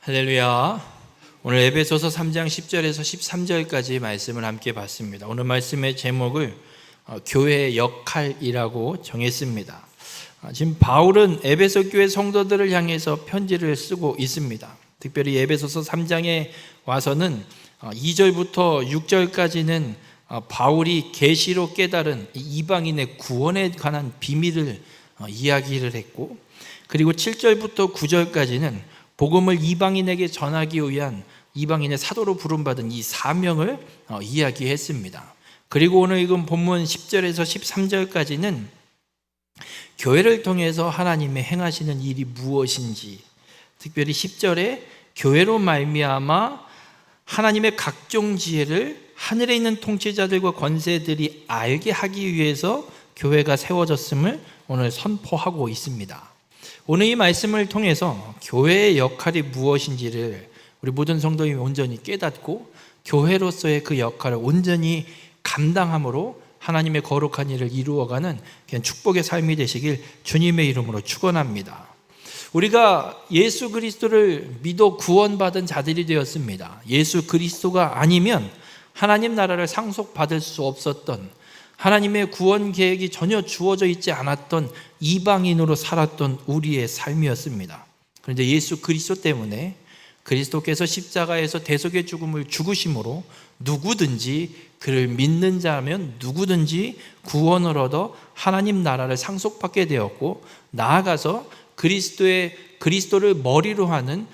할렐루야. 오늘 에베소서 3장 10절에서 13절까지 말씀을 함께 봤습니다. 오늘 말씀의 제목을 교회의 역할이라고 정했습니다. 지금 바울은 에베소 교회 성도들을 향해서 편지를 쓰고 있습니다. 특별히 에베소서 3장에 와서는 2절부터 6절까지는 바울이 계시로 깨달은 이방인의 구원에 관한 비밀을 이야기를 했고, 그리고 7절부터 9절까지는 복음을 이방인에게 전하기 위한 이방인의 사도로 부름받은 이 사명을 이야기했습니다. 그리고 오늘 읽은 본문 10절에서 13절까지는 교회를 통해서 하나님의 행하시는 일이 무엇인지, 특별히 10절에 교회로 말미암아 하나님의 각종 지혜를 하늘에 있는 통치자들과 권세들이 알게 하기 위해서 교회가 세워졌음을 오늘 선포하고 있습니다. 오늘 이 말씀을 통해서 교회의 역할이 무엇인지를 우리 모든 성도님이 온전히 깨닫고 교회로서의 그 역할을 온전히 감당함으로 하나님의 거룩한 일을 이루어가는 그냥 축복의 삶이 되시길 주님의 이름으로 축원합니다. 우리가 예수 그리스도를 믿어 구원받은 자들이 되었습니다. 예수 그리스도가 아니면 하나님 나라를 상속받을 수 없었던, 하나님의 구원 계획이 전혀 주어져 있지 않았던 이방인으로 살았던 우리의 삶이었습니다. 그런데 예수 그리스도 때문에 그리스도께서 십자가에서 대속의 죽음을 죽으심으로 누구든지 그를 믿는 자면 누구든지 구원을 얻어 하나님 나라를 상속받게 되었고, 나아가서 그리스도를 머리로 하는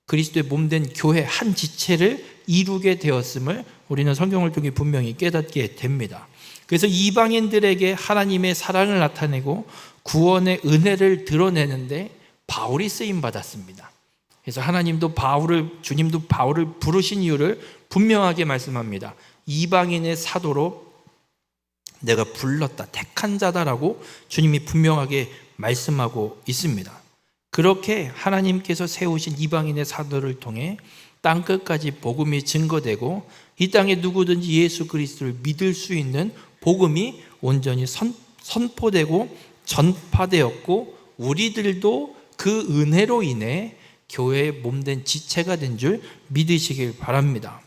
그리스도의 몸된 교회 한 지체를 이루게 되었음을 우리는 성경을 통해 분명히 깨닫게 됩니다. 그래서 이방인들에게 하나님의 사랑을 나타내고 구원의 은혜를 드러내는데 바울이 쓰임 받았습니다. 그래서 주님도 바울을 부르신 이유를 분명하게 말씀합니다. 이방인의 사도로 내가 불렀다, 택한 자다라고 주님이 분명하게 말씀하고 있습니다. 그렇게 하나님께서 세우신 이방인의 사도를 통해 땅끝까지 복음이 증거되고 이 땅에 누구든지 예수 그리스도를 믿을 수 있는 복음이 온전히 선포되고 전파되었고, 우리들도 그 은혜로 인해 교회의 몸된 지체가 된 줄 믿으시길 바랍니다.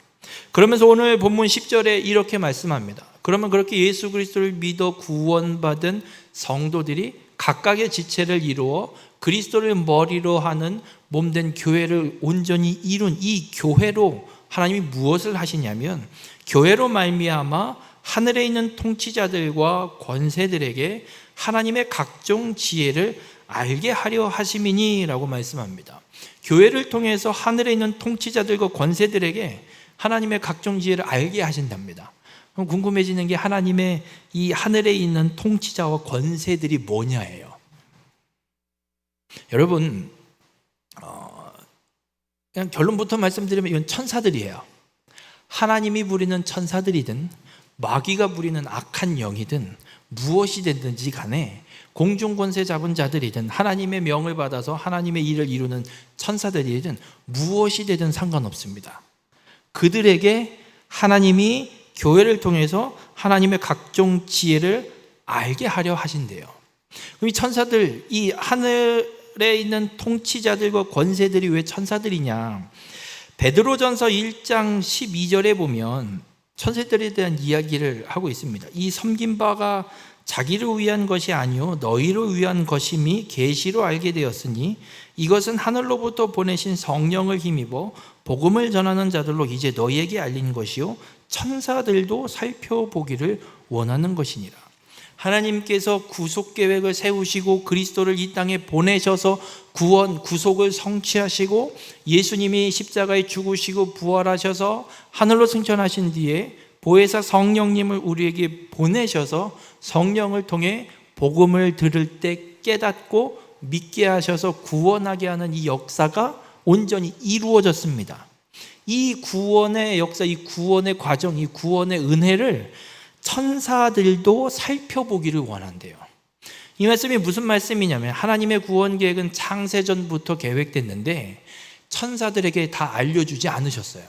그러면서 오늘 본문 10절에 이렇게 말씀합니다. 그러면 그렇게 예수 그리스도를 믿어 구원받은 성도들이 각각의 지체를 이루어 그리스도를 머리로 하는 몸된 교회를 온전히 이룬 이 교회로 하나님이 무엇을 하시냐면, 교회로 말미암아 하늘에 있는 통치자들과 권세들에게 하나님의 각종 지혜를 알게 하려 하심이니라고 말씀합니다. 교회를 통해서 하늘에 있는 통치자들과 권세들에게 하나님의 각종 지혜를 알게 하신답니다. 그럼 궁금해지는 게 하나님의 이 하늘에 있는 통치자와 권세들이 뭐냐예요. 여러분, 그냥 결론부터 말씀드리면 이건 천사들이에요. 하나님이 부리는 천사들이든 마귀가 부리는 악한 영이든 무엇이 됐든지 간에 공중권세 잡은 자들이든 하나님의 명을 받아서 하나님의 일을 이루는 천사들이든 무엇이 되든 상관없습니다. 그들에게 하나님이 교회를 통해서 하나님의 각종 지혜를 알게 하려 하신대요. 그럼 이 천사들, 이 하늘에 있는 통치자들과 권세들이 왜 천사들이냐? 베드로전서 1장 12절에 보면 천사들에 대한 이야기를 하고 있습니다. 이 섬긴 바가 자기를 위한 것이 아니요 너희를 위한 것임이 계시로 알게 되었으니 이것은 하늘로부터 보내신 성령을 힘입어 복음을 전하는 자들로 이제 너희에게 알린 것이요 천사들도 살펴보기를 원하는 것이니라. 하나님께서 구속 계획을 세우시고 그리스도를 이 땅에 보내셔서 구속을 성취하시고 예수님이 십자가에 죽으시고 부활하셔서 하늘로 승천하신 뒤에 보혜사 성령님을 우리에게 보내셔서 성령을 통해 복음을 들을 때 깨닫고 믿게 하셔서 구원하게 하는 이 역사가 온전히 이루어졌습니다. 이 구원의 역사, 이 구원의 과정, 이 구원의 은혜를 천사들도 살펴보기를 원한대요. 이 말씀이 무슨 말씀이냐면, 하나님의 구원 계획은 창세전부터 계획됐는데 천사들에게 다 알려주지 않으셨어요.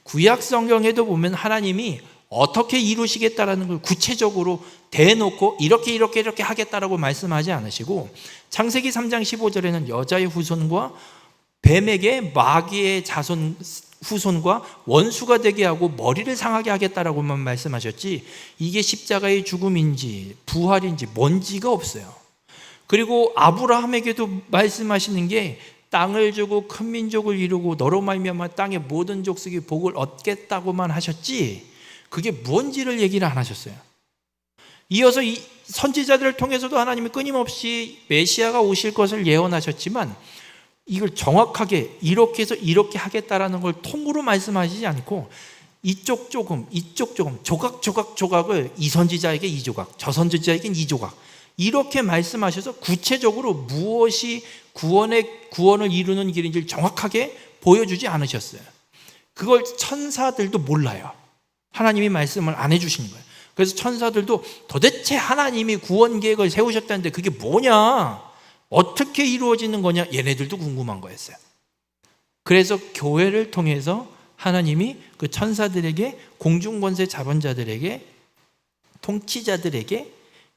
구약 성경에도 보면 하나님이 어떻게 이루시겠다라는 걸 구체적으로 대놓고 이렇게 하겠다라고 말씀하지 않으시고, 창세기 3장 15절에는 여자의 후손과 뱀에게 마귀의 자손 후손과 원수가 되게 하고 머리를 상하게 하겠다라고만 말씀하셨지, 이게 십자가의 죽음인지 부활인지 뭔지가 없어요. 그리고 아브라함에게도 말씀하시는 게 땅을 주고 큰 민족을 이루고 너로 말미암아 땅의 모든 족속이 복을 얻겠다고만 하셨지, 그게 뭔지를 얘기를 안 하셨어요. 이어서 이 선지자들을 통해서도 하나님이 끊임없이 메시아가 오실 것을 예언하셨지만, 이걸 정확하게 이렇게 해서 이렇게 하겠다라는 걸 통으로 말씀하시지 않고 이쪽 조금 조각을 이 선지자에게 이 조각, 저 선지자에게 이 조각, 이렇게 말씀하셔서 구체적으로 무엇이 구원을 이루는 길인지를 정확하게 보여주지 않으셨어요. 그걸 천사들도 몰라요. 하나님이 말씀을 안 해주시는 거예요. 그래서 천사들도 도대체 하나님이 구원 계획을 세우셨다는데 그게 뭐냐, 어떻게 이루어지는 거냐, 얘네들도 궁금한 거였어요. 그래서 교회를 통해서 하나님이 그 천사들에게, 공중권세 자본자들에게, 통치자들에게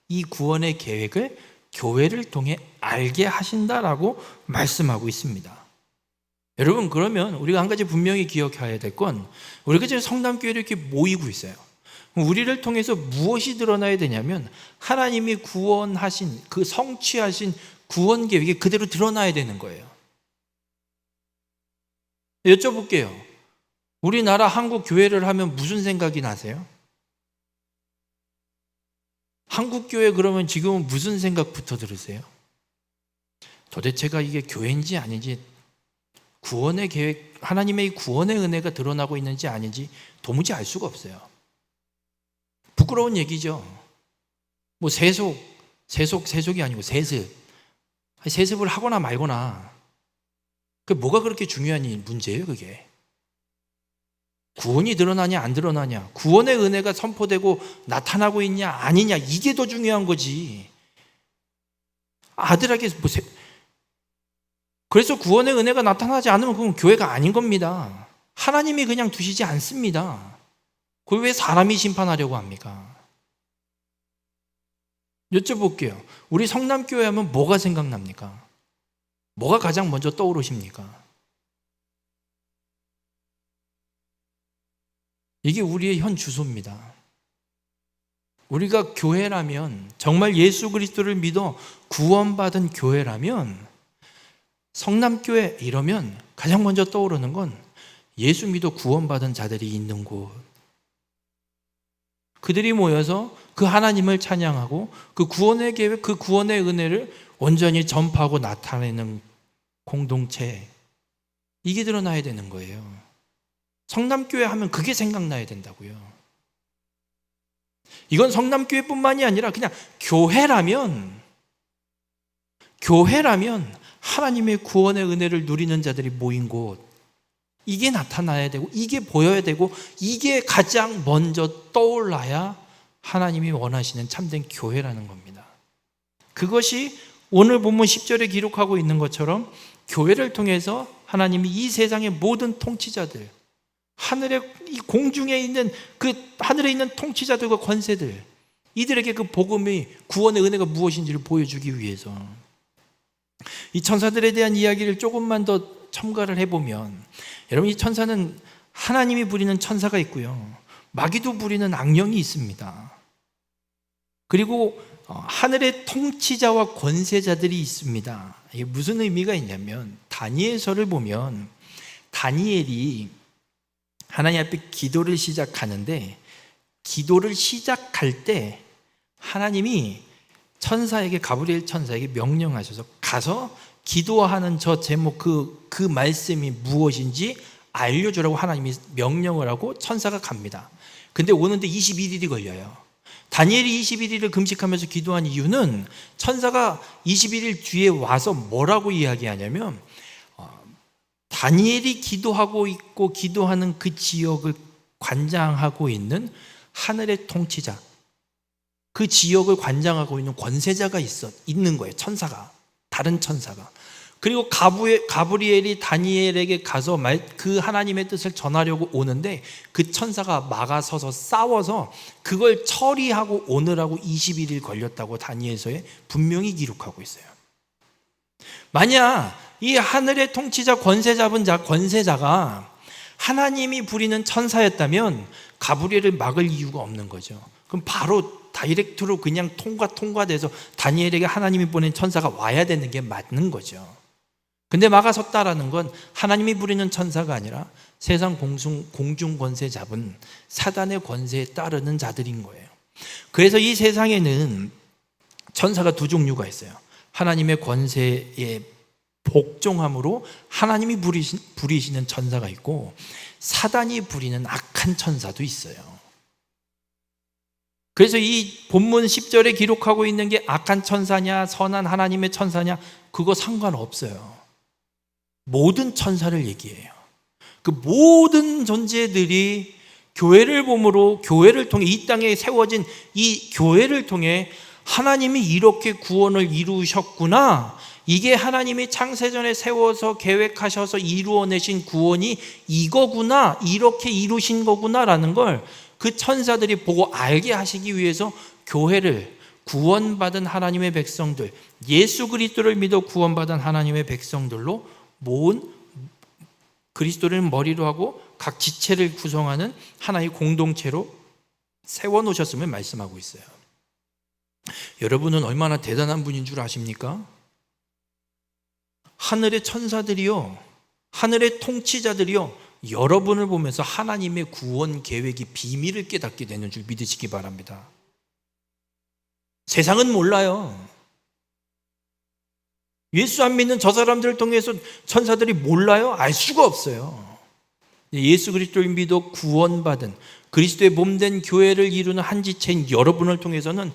이 구원의 계획을 교회를 통해 알게 하신다라고 말씀하고 있습니다. 여러분, 그러면 우리가 한 가지 분명히 기억해야 될 건, 우리가 지금 성남교회를 이렇게 모이고 있어요. 우리를 통해서 무엇이 드러나야 되냐면 하나님이 구원하신, 그 성취하신 구원 계획이 그대로 드러나야 되는 거예요. 여쭤볼게요. 우리나라 한국 교회를 하면 무슨 생각이 나세요? 한국 교회 그러면 지금은 무슨 생각부터 들으세요? 도대체가 이게 교회인지 아닌지, 구원의 계획, 하나님의 구원의 은혜가 드러나고 있는지 아닌지 도무지 알 수가 없어요. 부끄러운 얘기죠. 뭐 세속이 아니고 세습을 하거나 말거나, 그게 뭐가 그렇게 중요한 문제예요, 그게. 구원이 드러나냐 안 드러나냐, 구원의 은혜가 선포되고 나타나고 있냐 아니냐, 이게 더 중요한 거지. 아들에게 그래서 구원의 은혜가 나타나지 않으면 그건 교회가 아닌 겁니다. 하나님이 그냥 두시지 않습니다. 그걸 왜 사람이 심판하려고 합니까? 여쭤볼게요. 우리 성남교회 하면 뭐가 생각납니까? 뭐가 가장 먼저 떠오르십니까? 이게 우리의 현 주소입니다. 우리가 교회라면, 정말 예수 그리스도를 믿어 구원받은 교회라면, 성남교회 이러면 가장 먼저 떠오르는 건 예수 믿어 구원받은 자들이 있는 곳. 그들이 모여서 그 하나님을 찬양하고 그 구원의 계획, 그 구원의 은혜를 온전히 전파하고 나타내는 공동체, 이게 드러나야 되는 거예요. 성남교회 하면 그게 생각나야 된다고요. 이건 성남교회뿐만이 아니라 그냥 교회라면 하나님의 구원의 은혜를 누리는 자들이 모인 곳, 이게 나타나야 되고 이게 보여야 되고 이게 가장 먼저 떠올라야 하나님이 원하시는 참된 교회라는 겁니다. 그것이 오늘 본문 10절에 기록하고 있는 것처럼 교회를 통해서 하나님이 이 세상의 모든 통치자들, 이 공중에 있는 그 하늘에 있는 통치자들과 권세들, 이들에게 그 복음이, 구원의 은혜가 무엇인지를 보여주기 위해서, 이 천사들에 대한 이야기를 조금만 더 첨가를 해보면, 여러분, 이 천사는 하나님이 부리는 천사가 있고요, 마귀도 부리는 악령이 있습니다. 그리고 하늘의 통치자와 권세자들이 있습니다. 이게 무슨 의미가 있냐면, 다니엘서를 보면 다니엘이 하나님 앞에 기도를 시작하는데, 기도를 시작할 때 하나님이 천사에게, 가브리엘 천사에게 명령하셔서 가서 기도하는 저 제목, 그 말씀이 무엇인지 알려주라고 하나님이 명령을 하고 천사가 갑니다. 근데 오는데 21일이 걸려요. 다니엘이 21일을 금식하면서 기도한 이유는, 천사가 21일 뒤에 와서 뭐라고 이야기하냐면, 다니엘이 기도하고 있고 기도하는 그 지역을 관장하고 있는 하늘의 통치자, 그 지역을 관장하고 있는 권세자가 있는 거예요. 천사가, 다른 천사가. 그리고 가브리엘이 다니엘에게 가서 그 하나님의 뜻을 전하려고 오는데, 그 천사가 막아서서 싸워서 그걸 처리하고 오느라고 21일 걸렸다고 다니엘서에 분명히 기록하고 있어요. 만약 이 하늘의 통치자 권세 잡은 권세자가 하나님이 부리는 천사였다면 가브리엘을 막을 이유가 없는 거죠. 그럼 바로 다이렉트로 그냥 통과돼서 다니엘에게 하나님이 보낸 천사가 와야 되는 게 맞는 거죠. 근데 막아섰다라는 건 하나님이 부리는 천사가 아니라 세상 공중 권세 잡은 사단의 권세에 따르는 자들인 거예요. 그래서 이 세상에는 천사가 두 종류가 있어요. 하나님의 권세에 복종함으로 하나님이 부리시는 천사가 있고, 사단이 부리는 악한 천사도 있어요. 그래서 이 본문 10절에 기록하고 있는 게 악한 천사냐 선한 하나님의 천사냐 그거 상관없어요. 모든 천사를 얘기해요. 그 모든 존재들이 교회를 보므로, 교회를 통해, 이 땅에 세워진 이 교회를 통해 하나님이 이렇게 구원을 이루셨구나, 이게 하나님이 창세전에 세워서 계획하셔서 이루어내신 구원이 이거구나, 이렇게 이루신 거구나라는 걸 그 천사들이 보고 알게 하시기 위해서 교회를, 구원받은 하나님의 백성들, 예수 그리스도를 믿어 구원받은 하나님의 백성들로 모은, 그리스도를 머리로 하고 각 지체를 구성하는 하나의 공동체로 세워놓으셨음을 말씀하고 있어요. 여러분은 얼마나 대단한 분인 줄 아십니까? 하늘의 천사들이요, 하늘의 통치자들이요, 여러분을 보면서 하나님의 구원 계획이 비밀을 깨닫게 되는 줄 믿으시기 바랍니다. 세상은 몰라요. 예수 안 믿는 저 사람들을 통해서 천사들이 몰라요? 알 수가 없어요. 예수 그리스도를 믿어 구원받은 그리스도의 몸된 교회를 이루는 한 지체인 여러분을 통해서는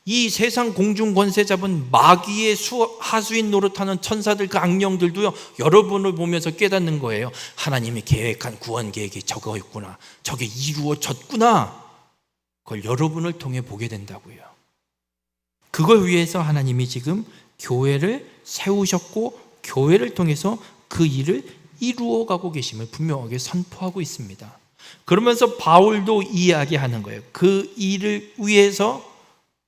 이 세상 공중 권세 잡은 마귀의 하수인 노릇하는 천사들, 그 악령들도요, 여러분을 보면서 깨닫는 거예요. 하나님이 계획한 구원 계획이 저거였구나, 저게 이루어졌구나. 그걸 여러분을 통해 보게 된다고요. 그걸 위해서 하나님이 지금 교회를 세우셨고, 교회를 통해서 그 일을 이루어가고 계심을 분명하게 선포하고 있습니다. 그러면서 바울도 이야기하는 거예요. 그 일을 위해서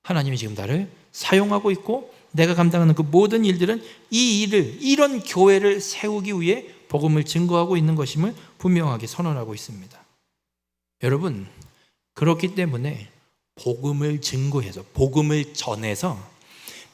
하나님이 지금 나를 사용하고 있고, 내가 감당하는 그 모든 일들은 이 일을, 이런 교회를 세우기 위해 복음을 증거하고 있는 것임을 분명하게 선언하고 있습니다. 여러분, 그렇기 때문에 복음을 증거해서, 복음을 전해서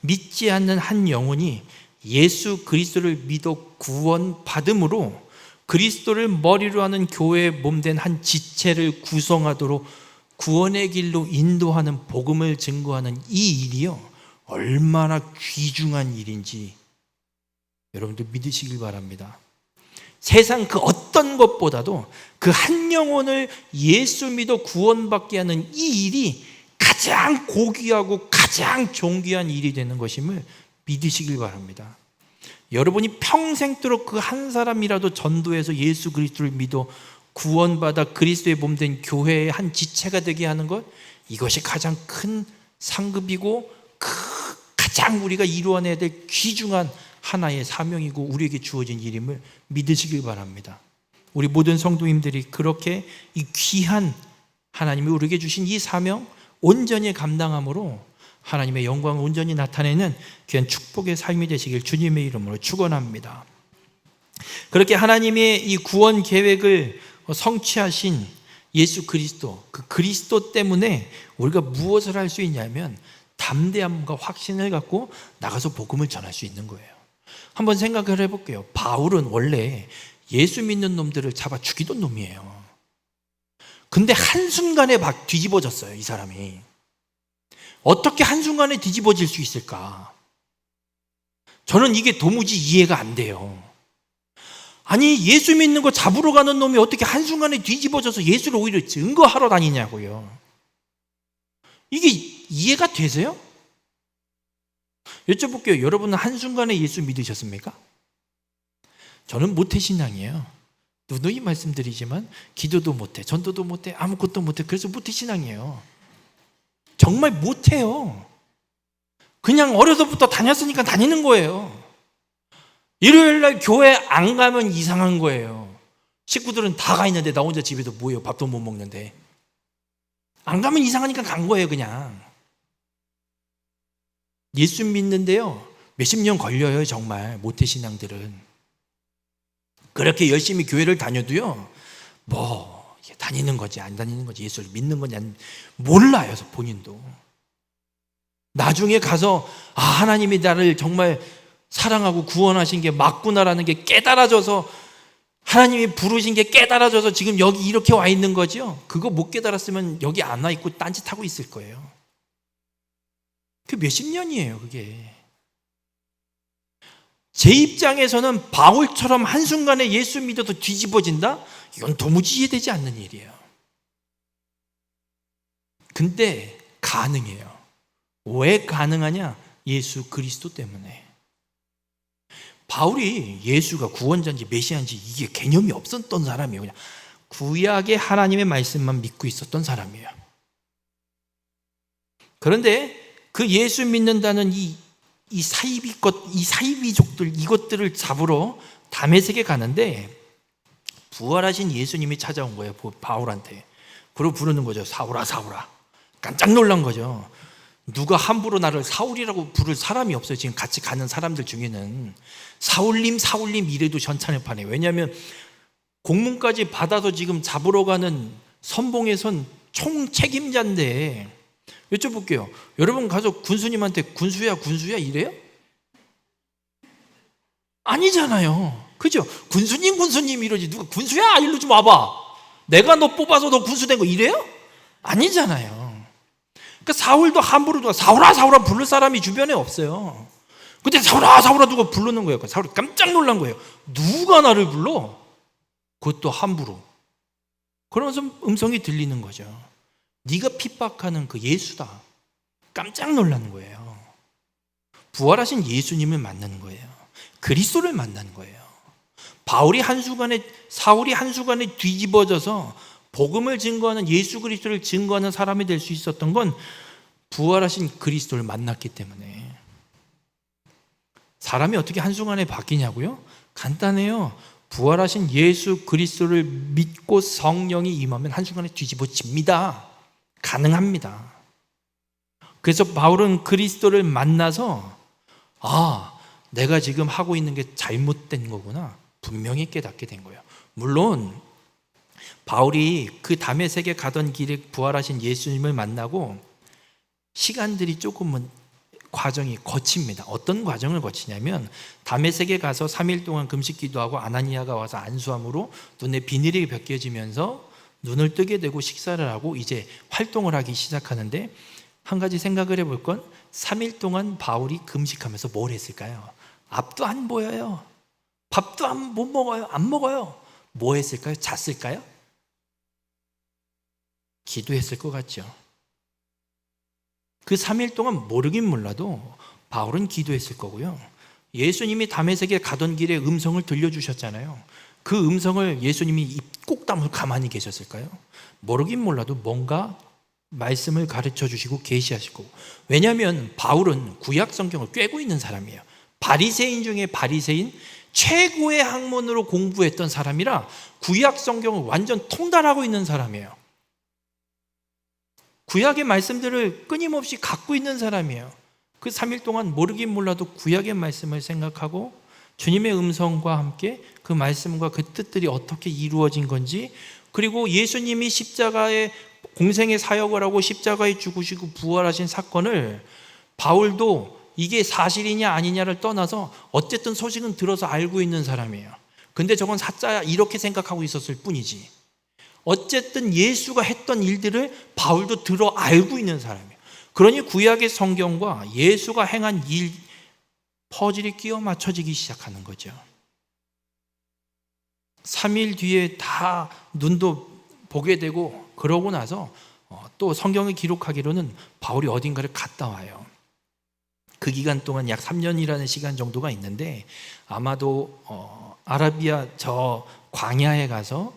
믿지 않는 한 영혼이 예수 그리스도를 믿어 구원받음으로 그리스도를 머리로 하는 교회의 몸된 한 지체를 구성하도록 구원의 길로 인도하는, 복음을 증거하는 이 일이요, 얼마나 귀중한 일인지 여러분들 믿으시길 바랍니다. 세상 그 어떤 것보다도 그 한 영혼을 예수 믿어 구원받게 하는 이 일이 가장 고귀하고 가장 존귀한 일이 되는 것임을 믿으시길 바랍니다. 여러분이 평생도록 그 한 사람이라도 전도해서 예수 그리스도를 믿어 구원받아 그리스도의 몸된 교회의 한 지체가 되게 하는 것, 이것이 가장 큰 상급이고 가장 우리가 이루어내야 될 귀중한 하나의 사명이고 우리에게 주어진 일임을 믿으시길 바랍니다. 우리 모든 성도님들이 그렇게 이 귀한 하나님이 우리에게 주신 이 사명 온전히 감당함으로 하나님의 영광을 온전히 나타내는 귀한 축복의 삶이 되시길 주님의 이름으로 축원합니다. 그렇게 하나님의 이 구원 계획을 성취하신 예수 그리스도, 그 그리스도 때문에 우리가 무엇을 할 수 있냐면 담대함과 확신을 갖고 나가서 복음을 전할 수 있는 거예요. 한번 생각을 해볼게요. 바울은 원래 예수 믿는 놈들을 잡아 죽이던 놈이에요. 근데 한순간에 막 뒤집어졌어요, 이 사람이. 어떻게 한순간에 뒤집어질 수 있을까? 저는 이게 도무지 이해가 안 돼요. 아니, 예수 믿는 거 잡으러 가는 놈이 어떻게 한순간에 뒤집어져서 예수를 오히려 증거하러 다니냐고요. 이게 이해가 되세요? 여쭤볼게요. 여러분은 한순간에 예수 믿으셨습니까? 저는 모태신앙이에요. 누누이 말씀드리지만 기도도 못해, 전도도 못해, 아무것도 못해. 그래서 모태신앙이에요. 정말 못해요. 그냥 어려서부터 다녔으니까 다니는 거예요. 일요일날 교회 안 가면 이상한 거예요. 식구들은 다 가 있는데 나 혼자 집에서 뭐해요? 밥도 못 먹는데. 안 가면 이상하니까 간 거예요, 그냥. 예수 믿는데요, 몇십 년 걸려요, 정말. 모태신앙들은. 그렇게 열심히 교회를 다녀도요, 다니는 거지, 안 다니는 거지, 예수를 믿는 거지, 몰라요, 본인도. 나중에 가서, 하나님이 나를 정말 사랑하고 구원하신 게 맞구나라는 게 깨달아져서, 하나님이 부르신 게 깨달아져서 지금 여기 이렇게 와 있는 거죠. 그거 못 깨달았으면 여기 안 와 있고 딴짓하고 있을 거예요. 그 몇십 년이에요, 그게. 제 입장에서는 바울처럼 한순간에 예수 믿어도 뒤집어진다? 이건 도무지 이해되지 않는 일이에요. 근데 가능해요. 왜 가능하냐? 예수 그리스도 때문에. 바울이 예수가 구원자인지 메시아인지 이게 개념이 없었던 사람이에요. 그냥 구약의 하나님의 말씀만 믿고 있었던 사람이에요. 그런데 그 예수 믿는다는 이 사이비족들, 이것들을 잡으러 다메섹에 가는데 부활하신 예수님이 찾아온 거예요, 바울한테. 그리고 부르는 거죠. 사울아, 사울아. 깜짝 놀란 거죠. 누가 함부로 나를 사울이라고 부를 사람이 없어요. 지금 같이 가는 사람들 중에는. 사울님, 사울님 이래도 전찬을 파네. 왜냐하면 공문까지 받아서 지금 잡으러 가는 선봉에선 총책임자인데, 여쭤볼게요. 여러분 가서 군수님한테 군수야, 군수야 이래요? 아니잖아요. 그죠? 군수님, 군수님 이러지. 누가 군수야, 일로 좀 와봐. 내가 너 뽑아서 너 군수 된 거 이래요? 아니잖아요. 그러니까 사울도 함부로 누가 사울아, 사울아 부를 사람이 주변에 없어요. 근데 사울아, 사울아 누가 부르는 거예요. 사울이 깜짝 놀란 거예요. 누가 나를 불러? 그것도 함부로. 그러면서 음성이 들리는 거죠. 네가 핍박하는 그 예수다. 깜짝 놀라는 거예요. 부활하신 예수님을 만나는 거예요. 그리스도를 만나는 거예요. 사울이 한순간에 뒤집어져서 복음을 증거하는 예수 그리스도를 증거하는 사람이 될 수 있었던 건 부활하신 그리스도를 만났기 때문에. 사람이 어떻게 한순간에 바뀌냐고요? 간단해요. 부활하신 예수 그리스도를 믿고 성령이 임하면 한순간에 뒤집어집니다. 가능합니다. 그래서 바울은 그리스도를 만나서 내가 지금 하고 있는 게 잘못된 거구나 분명히 깨닫게 된 거예요. 물론 바울이 그 다메섹에 가던 길에 부활하신 예수님을 만나고 시간들이 조금은 과정이 거칩니다. 어떤 과정을 거치냐면 다메섹에 가서 3일 동안 금식 기도하고 아나니아가 와서 안수함으로 눈에 비늘이 벗겨지면서 눈을 뜨게 되고 식사를 하고 이제 활동을 하기 시작하는데, 한 가지 생각을 해볼 건 3일 동안 바울이 금식하면서 뭘 했을까요? 앞도 안 보여요. 밥도 못 먹어요. 안 먹어요. 뭐 했을까요? 잤을까요? 기도했을 것 같죠. 그 3일 동안 모르긴 몰라도 바울은 기도했을 거고요. 예수님이 다메섹에 가던 길에 음성을 들려주셨잖아요. 그 음성을 예수님이 입 꼭 다물고 가만히 계셨을까요? 모르긴 몰라도 뭔가 말씀을 가르쳐 주시고 계시하실 거고. 왜냐하면 바울은 구약 성경을 꿰고 있는 사람이에요. 바리새인 중에 바리새인, 최고의 학문으로 공부했던 사람이라 구약 성경을 완전 통달하고 있는 사람이에요. 구약의 말씀들을 끊임없이 갖고 있는 사람이에요. 그 3일 동안 모르긴 몰라도 구약의 말씀을 생각하고 주님의 음성과 함께 그 말씀과 그 뜻들이 어떻게 이루어진 건지, 그리고 예수님이 십자가의 공생의 사역을 하고 십자가에 죽으시고 부활하신 사건을 바울도 이게 사실이냐 아니냐를 떠나서 어쨌든 소식은 들어서 알고 있는 사람이에요. 근데 저건 사짜야 이렇게 생각하고 있었을 뿐이지, 어쨌든 예수가 했던 일들을 바울도 들어 알고 있는 사람이에요. 그러니 구약의 성경과 예수가 행한 일 퍼즐이 끼워 맞춰지기 시작하는 거죠. 3일 뒤에 다 눈도 보게 되고 그러고 나서 또 성경을 기록하기로는 바울이 어딘가를 갔다 와요. 그 기간 동안 약 3년이라는 시간 정도가 있는데 아마도 아라비아 저 광야에 가서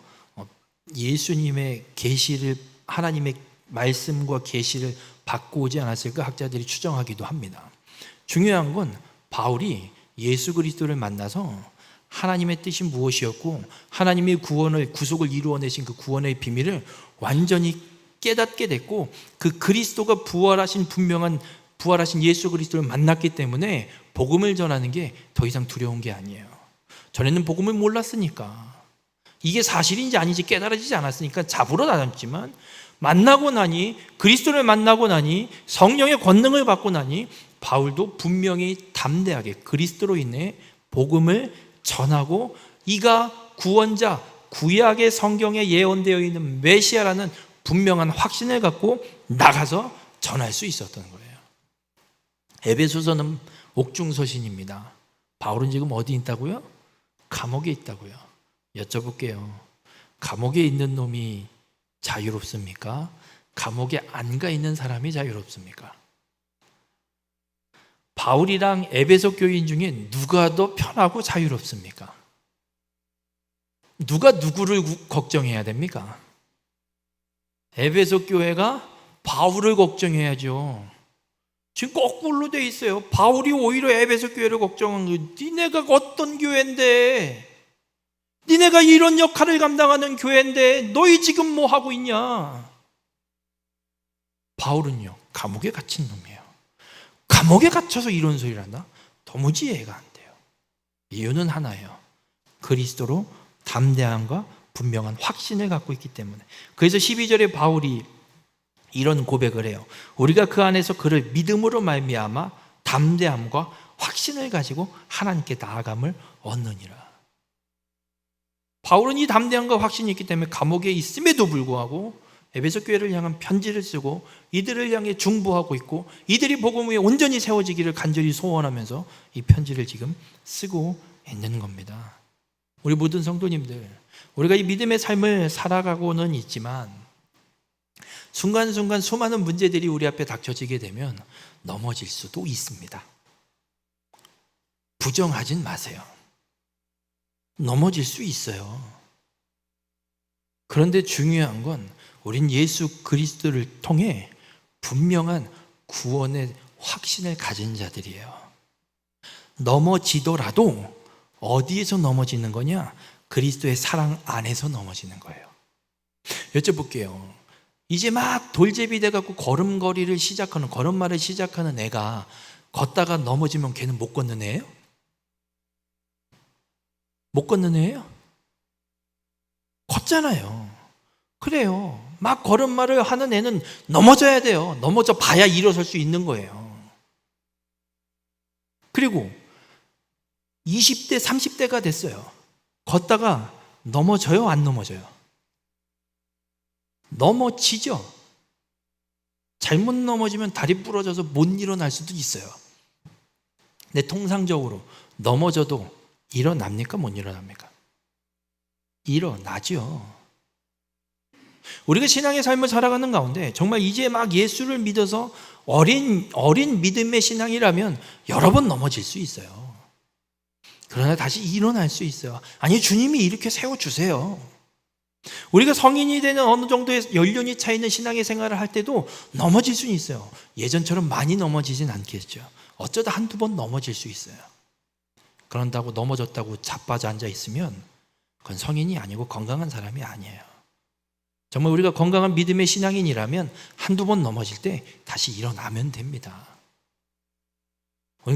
예수님의 계시를, 하나님의 말씀과 계시를 받고 오지 않았을까 학자들이 추정하기도 합니다. 중요한 건 바울이 예수 그리스도를 만나서 하나님의 뜻이 무엇이었고 하나님의 구속을 이루어내신 그 구원의 비밀을 완전히 깨닫게 됐고, 그 그리스도가 부활하신 분명한 부활하신 예수 그리스도를 만났기 때문에 복음을 전하는 게 더 이상 두려운 게 아니에요. 전에는 복음을 몰랐으니까, 이게 사실인지 아닌지 깨달아지지 않았으니까 잡으러 다녔지만, 만나고 나니, 그리스도를 만나고 나니, 성령의 권능을 받고 나니 바울도 분명히 담대하게 그리스도로 인해 복음을 전하고, 이가 구원자, 구약의 성경에 예언되어 있는 메시아라는 분명한 확신을 갖고 나가서 전할 수 있었던 거예요. 에베소서는 옥중서신입니다. 바울은 지금 어디 있다고요? 감옥에 있다고요. 여쭤볼게요. 감옥에 있는 놈이 자유롭습니까? 감옥에 안 가 있는 사람이 자유롭습니까? 바울이랑 에베소 교인 중에 누가 더 편하고 자유롭습니까? 누가 누구를 걱정해야 됩니까? 에베소 교회가 바울을 걱정해야죠. 지금 거꾸로 돼 있어요. 바울이 오히려 에베소 교회를 걱정한 거예요. 니네가 어떤 교회인데, 니네가 이런 역할을 감당하는 교회인데 너희 지금 뭐 하고 있냐? 바울은요, 감옥에 갇힌 놈이에요. 감옥에 갇혀서 이런 소리를 한다? 도무지 이해가 안 돼요. 이유는 하나예요. 그리스도로 담대함과 분명한 확신을 갖고 있기 때문에. 그래서 12절에 바울이 이런 고백을 해요. 우리가 그 안에서 그를 믿음으로 말미암아 담대함과 확신을 가지고 하나님께 나아감을 얻느니라. 바울은 이 담대함과 확신이 있기 때문에 감옥에 있음에도 불구하고 에베소 교회를 향한 편지를 쓰고 이들을 향해 중보하고 있고, 이들이 복음 위에 온전히 세워지기를 간절히 소원하면서 이 편지를 지금 쓰고 있는 겁니다. 우리 모든 성도님들, 우리가 이 믿음의 삶을 살아가고는 있지만 순간순간 수많은 문제들이 우리 앞에 닥쳐지게 되면 넘어질 수도 있습니다. 부정하진 마세요. 넘어질 수 있어요. 그런데 중요한 건 우린 예수 그리스도를 통해 분명한 구원의 확신을 가진 자들이에요. 넘어지더라도 어디에서 넘어지는 거냐? 그리스도의 사랑 안에서 넘어지는 거예요. 여쭤볼게요. 이제 막 돌제비 돼갖고 걸음걸이를 시작하는, 걸음마를 시작하는 애가 걷다가 넘어지면 걔는 못 걷는 애예요? 못 걷는 애예요? 걷잖아요. 그래요. 막 걸음마를 하는 애는 넘어져야 돼요. 넘어져 봐야 일어설 수 있는 거예요. 그리고 20대, 30대가 됐어요. 걷다가 넘어져요? 안 넘어져요? 넘어지죠. 잘못 넘어지면 다리 부러져서 못 일어날 수도 있어요. 근데 통상적으로 넘어져도 일어납니까? 못 일어납니까? 일어나죠. 우리가 신앙의 삶을 살아가는 가운데 정말 이제 막 예수를 믿어서 어린 믿음의 신앙이라면 여러 번 넘어질 수 있어요. 그러나 다시 일어날 수 있어요. 아니, 주님이 이렇게 세워주세요. 우리가 성인이 되는 어느 정도의 연륜이 차 있는 신앙의 생활을 할 때도 넘어질 수는 있어요. 예전처럼 많이 넘어지진 않겠죠. 어쩌다 한두 번 넘어질 수 있어요. 그런다고 넘어졌다고 자빠져 앉아 있으면 그건 성인이 아니고 건강한 사람이 아니에요. 정말 우리가 건강한 믿음의 신앙인이라면 한두 번 넘어질 때 다시 일어나면 됩니다.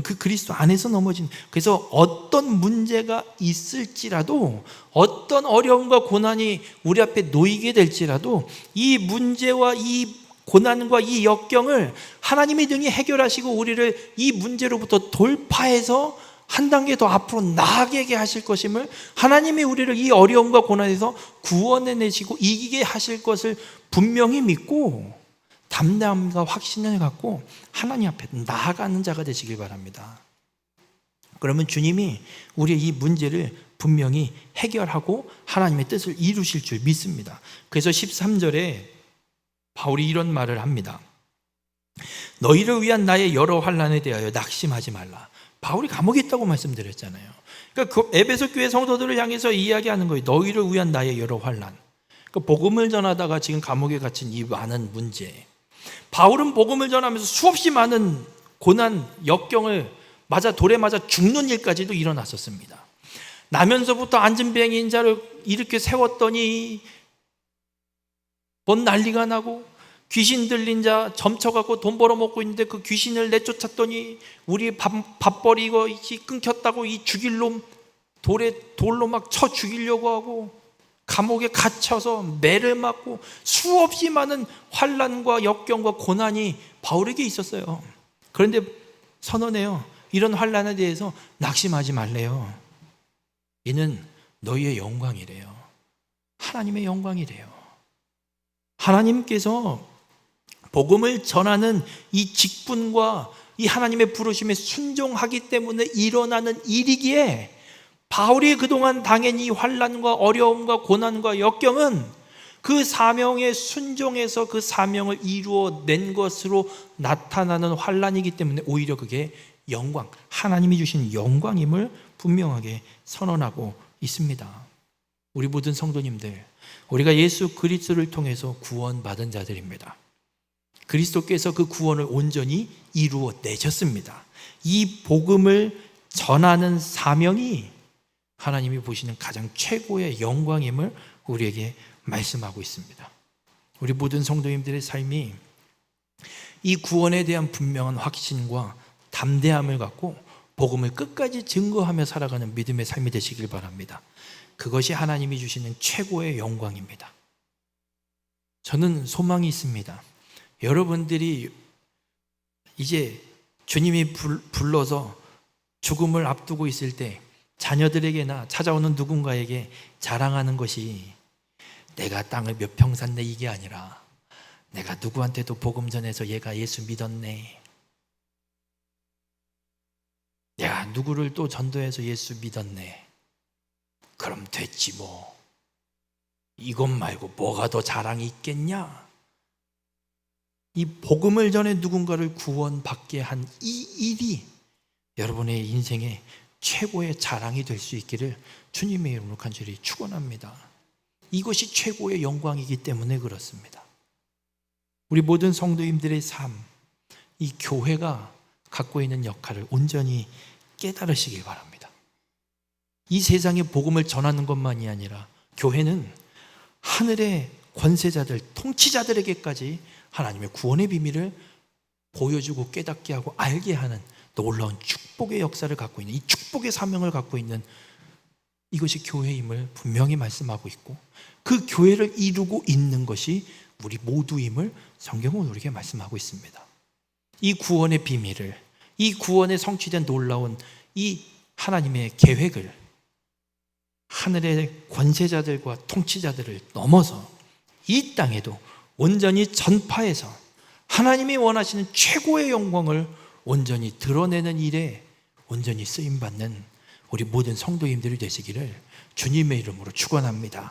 그 그리스도 안에서 넘어진, 그래서 어떤 문제가 있을지라도, 어떤 어려움과 고난이 우리 앞에 놓이게 될지라도 이 문제와 이 고난과 이 역경을 하나님이 능히 해결하시고 우리를 이 문제로부터 돌파해서 한 단계 더 앞으로 나아가게 하실 것임을, 하나님이 우리를 이 어려움과 고난에서 구원해내시고 이기게 하실 것을 분명히 믿고 담대함과 확신을 갖고 하나님 앞에 나아가는 자가 되시길 바랍니다. 그러면 주님이 우리의 이 문제를 분명히 해결하고 하나님의 뜻을 이루실 줄 믿습니다. 그래서 13절에 바울이 이런 말을 합니다. 너희를 위한 나의 여러 환난에 대하여 낙심하지 말라. 바울이 감옥에 있다고 말씀드렸잖아요. 그러니까 그 에베소 교회 성도들을 향해서 이야기하는 거예요. 너희를 위한 나의 여러 환난. 그러니까 복음을 전하다가 지금 감옥에 갇힌 이 많은 문제. 바울은 복음을 전하면서 수없이 많은 고난, 역경을 맞아 돌에 맞아 죽는 일까지도 일어났었습니다. 나면서부터 안진뱅이인 자를 이렇게 세웠더니 뭔 난리가 나고, 귀신 들린 자 점쳐갖고 돈 벌어먹고 있는데 그 귀신을 내쫓았더니 우리 밥벌이 이거 끊겼다고 이 죽일 놈 돌로 막 쳐 죽이려고 하고 감옥에 갇혀서 매를 맞고 수없이 많은 환난과 역경과 고난이 바울에게 있었어요. 그런데 선언해요. 이런 환난에 대해서 낙심하지 말래요. 이는 너희의 영광이래요. 하나님의 영광이래요. 하나님께서 복음을 전하는 이 직분과 이 하나님의 부르심에 순종하기 때문에 일어나는 일이기에 바울이 그동안 당한 이 환난과 어려움과 고난과 역경은 그 사명에 순종해서 그 사명을 이루어낸 것으로 나타나는 환난이기 때문에 오히려 그게 영광, 하나님이 주신 영광임을 분명하게 선언하고 있습니다. 우리 모든 성도님들, 우리가 예수 그리스도를 통해서 구원받은 자들입니다. 그리스도께서 그 구원을 온전히 이루어내셨습니다. 이 복음을 전하는 사명이 하나님이 보시는 가장 최고의 영광임을 우리에게 말씀하고 있습니다. 우리 모든 성도님들의 삶이 이 구원에 대한 분명한 확신과 담대함을 갖고 복음을 끝까지 증거하며 살아가는 믿음의 삶이 되시길 바랍니다. 그것이 하나님이 주시는 최고의 영광입니다. 저는 소망이 있습니다. 여러분들이 이제 주님이 불러서 죽음을 앞두고 있을 때 자녀들에게나 찾아오는 누군가에게 자랑하는 것이 내가 땅을 몇 평 샀네 이게 아니라 내가 누구한테도 복음 전해서 얘가 예수 믿었네, 내가 누구를 또 전도해서 예수 믿었네, 그럼 됐지 뭐, 이것 말고 뭐가 더 자랑이 있겠냐. 이 복음을 전해 누군가를 구원받게 한 이 일이 여러분의 인생의 최고의 자랑이 될 수 있기를 주님의 이름으로 간절히 축원합니다. 이것이 최고의 영광이기 때문에 그렇습니다. 우리 모든 성도님들의 삶, 이 교회가 갖고 있는 역할을 온전히 깨달으시길 바랍니다. 이 세상에 복음을 전하는 것만이 아니라 교회는 하늘의 권세자들, 통치자들에게까지 하나님의 구원의 비밀을 보여주고 깨닫게 하고 알게 하는 놀라운 축복의 역사를 갖고 있는, 이 축복의 사명을 갖고 있는 이것이 교회임을 분명히 말씀하고 있고, 그 교회를 이루고 있는 것이 우리 모두임을 성경은 우리에게 말씀하고 있습니다. 이 구원의 비밀을, 이 구원에 성취된 놀라운 이 하나님의 계획을 하늘의 권세자들과 통치자들을 넘어서 이 땅에도 온전히 전파해서 하나님이 원하시는 최고의 영광을 온전히 드러내는 일에 온전히 쓰임받는 우리 모든 성도님들이 되시기를 주님의 이름으로 축원합니다.